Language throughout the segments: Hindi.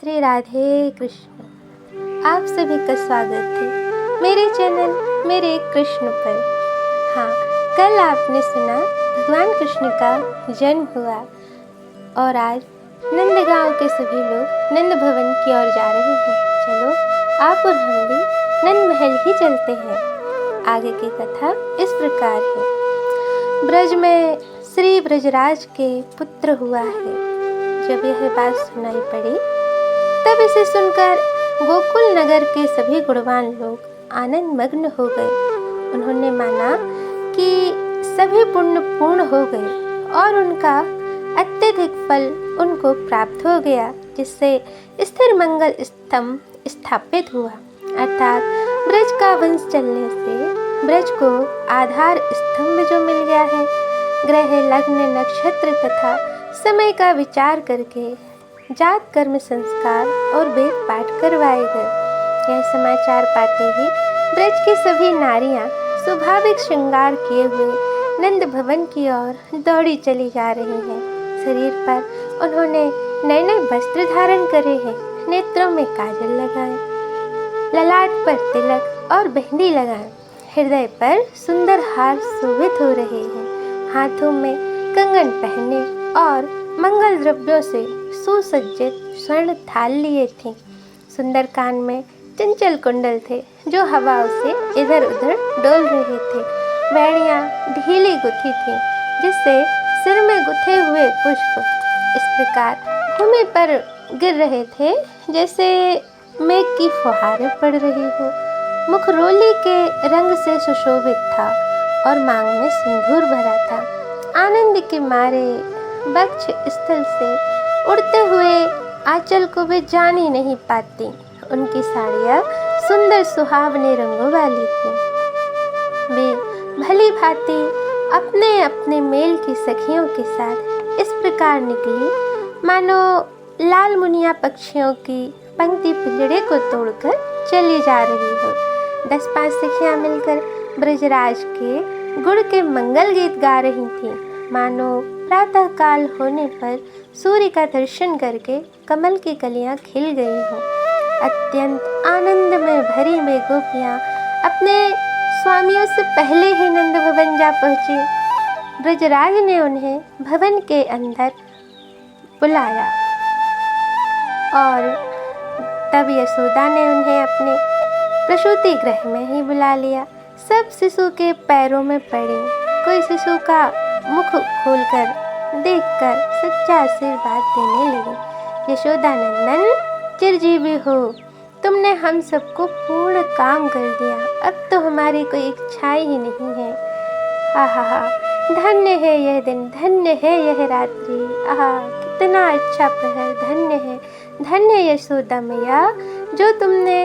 श्री राधे कृष्ण। आप सभी का स्वागत है मेरे चैनल मेरे कृष्ण पर। हाँ, कल आपने सुना भगवान कृष्ण का जन्म हुआ और आज नंदगांव के सभी लोग नंद भवन की ओर जा रहे हैं। चलो आप और हम भी नंद महल ही चलते हैं। आगे की कथा इस प्रकार है। ब्रज में श्री ब्रजराज के पुत्र हुआ है। जब यह बात सुनाई पड़ी तब इसे सुनकर गोकुल नगर के सभी गुणवान लोग आनंद मग्न हो गए। उन्होंने माना कि सभी पुण्य पूर्ण हो गए और उनका अत्यधिक फल उनको प्राप्त हो गया, जिससे स्थिर मंगल स्तंभ स्थापित हुआ। अर्थात ब्रज का वंश चलने से ब्रज को आधार स्तंभ जो मिल गया है। ग्रह लग्न नक्षत्र तथा समय का विचार करके जात कर्म संस्कार और वेद पाठ करवाए गए। यह समाचार पाते ही ब्रज की सभी नारियां स्वाभाविक श्रृंगार किए हुए नंद भवन की ओर दौड़ी चली जा रही हैं। शरीर पर उन्होंने नए नए वस्त्र धारण करे हैं, नेत्रों में काजल लगाए, ललाट पर तिलक और मेहंदी लगाए, हृदय पर सुंदर हार शोभित हो रहे हैं, हाथों में कंगन पहने और मंगल द्रव्यों से सुसज्जित स्वर्ण थाल लिए थे। सुंदर कान में चंचल कुंडल थे जो हवाओं से इधर उधर डोल रहे थे। बेड़ियां ढीली गुथी थीं, जिससे सिर में गुथे हुए पुष्प इस प्रकार भूमि पर गिर रहे थे जैसे मेघ की फुहारें पड़ रही हो। मुख रोली के रंग से सुशोभित था और मांग में सिंदूर भरा था। आनंद के मारे वक्ष स्थल से उड़ते हुए आंचल को वे जान ही नहीं पाती। उनकी साड़ियाँ सुंदर सुहावने रंगों वाली थी। वे भली भांति अपने अपने मेल की सखियों के साथ इस प्रकार निकली मानो लाल मुनिया पक्षियों की पंक्ति पिंजड़े को तोड़कर चली जा रही हो। 10-5 सखियाँ मिलकर ब्रजराज के गुण के मंगल गीत गा रही थीं। मानो प्रातः काल होने पर सूर्य का दर्शन करके कमल की कलियां खिल गई हो। अत्यंत आनंद में भरी में गोपियां अपने स्वामियों से पहले ही नंद भवन जा पहुंची। ब्रजराज ने उन्हें भवन के अंदर बुलाया और तब यशोदा ने उन्हें अपने प्रसूति गृह में ही बुला लिया। सब शिशु के पैरों में पड़ी। कोई शिशु का मुख खोलकर देखकर सच्चा आशीर्वाद देने लगी। यशोदा नंदन चिरजीवी हो, तुमने हम सबको पूर्ण काम कर दिया। अब तो हमारी कोई इच्छा ही नहीं है। आहा, धन्य है यह दिन, धन्य है यह रात्रि। आहा, कितना अच्छा प्रहर, धन्य है, धन्य यशोदा मैया जो तुमने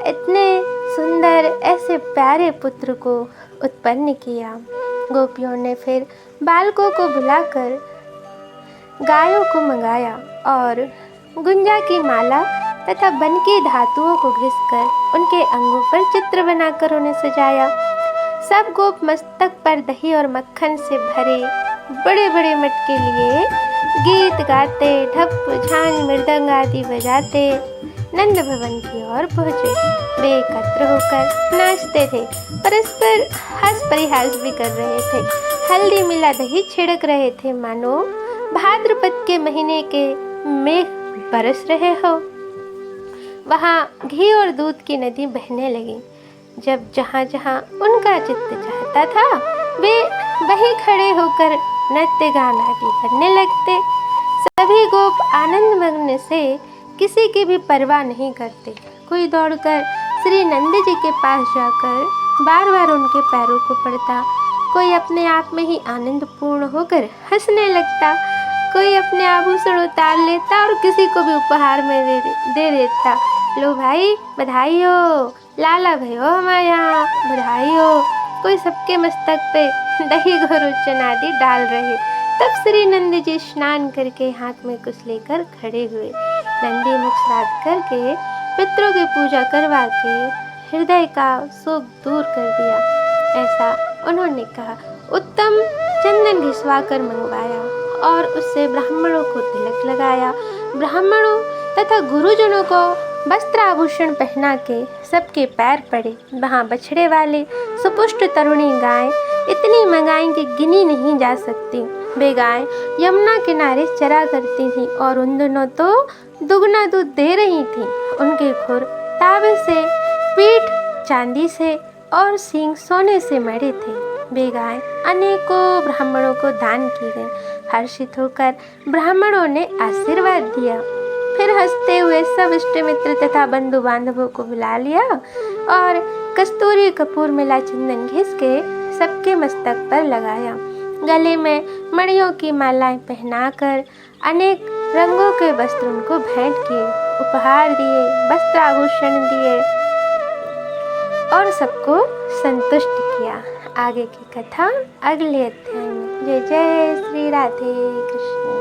इतने सुंदर ऐसे प्यारे पुत्र को उत्पन्न किया। गोपियों ने फिर बालकों को बुलाकर गायों को मंगाया और गुंजा की माला तथा बन की धातुओं को घिसकर उनके अंगों पर चित्र बनाकर उन्हें सजाया। सब गोप मस्तक पर दही और मक्खन से भरे बड़े बड़े मटके लिए गीत गाते, ढप झांझ मृदंग आदि बजाते नंद भवन की ओर पहुँचे। वे एकत्र होकर नाचते थे, परस्पर हंस परिहास भी कर रहे थे, हल्दी मिला दही छिड़क रहे थे, मानो भाद्रपद के महीने के मेघ बरस रहे हो। वहाँ घी और दूध की नदी बहने लगी। जब जहाँ जहाँ उनका चित्त चाहता था वे वहीं खड़े होकर नृत्य गान आदि करने लगते। सभी गोप आनंद मग्न से किसी की भी परवाह नहीं करते। कोई दौड़कर श्री नंद जी के पास जाकर बार बार उनके पैरों को पड़ता, कोई अपने आप में ही आनंद पूर्ण होकर हंसने लगता, कोई अपने आभूषण उतार लेता और किसी को भी उपहार में दे देता। लो भाई बधाई हो, लाला भयो हमारे यहाँ बधाई हो। कोई सबके मस्तक पे दही घोरोचन आदि डाल रहे। तब श्री नंद जी स्नान करके हाथ में कुछ लेकर खड़े हुए। नंदी मुख श्राद्ध करके पितरों की पूजा करवा के हृदय का शोक दूर कर दिया, ऐसा उन्होंने कहा। उत्तम चंदन घिसवा कर मंगवाया और उससे ब्राह्मणों को तिलक लगाया। ब्राह्मणों तथा गुरुजनों को वस्त्र आभूषण पहना के सबके पैर पड़े। वहाँ बछड़े वाले सुपुष्ट तरुणी गाय इतनी मंगाई कि गिनी नहीं जा सकती। वे गाय यमुना किनारे चरा करती थी और उन दिनों तो दुगना दूध दे रही थी। उनके खुर तांबे से, पीठ चांदी से और सींग सोने से मढ़े थे। वे गाय अनेकों ब्राह्मणों को दान की गई। हर्षित होकर ब्राह्मणों ने आशीर्वाद दिया। फिर हंसते हुए सब इष्ट मित्र तथा बंधु बांधवों को बुला लिया और कस्तूरी कपूर मिला चंदन घिस के सबके मस्तक पर लगाया। गले में मणियों की मालाएं पहनाकर अनेक रंगों के वस्त्र उनको भेंट किए, उपहार दिए, वस्त्र आभूषण दिए और सबको संतुष्ट किया। आगे की कथा अगले अध्याय में। जय जय श्री राधे कृष्ण।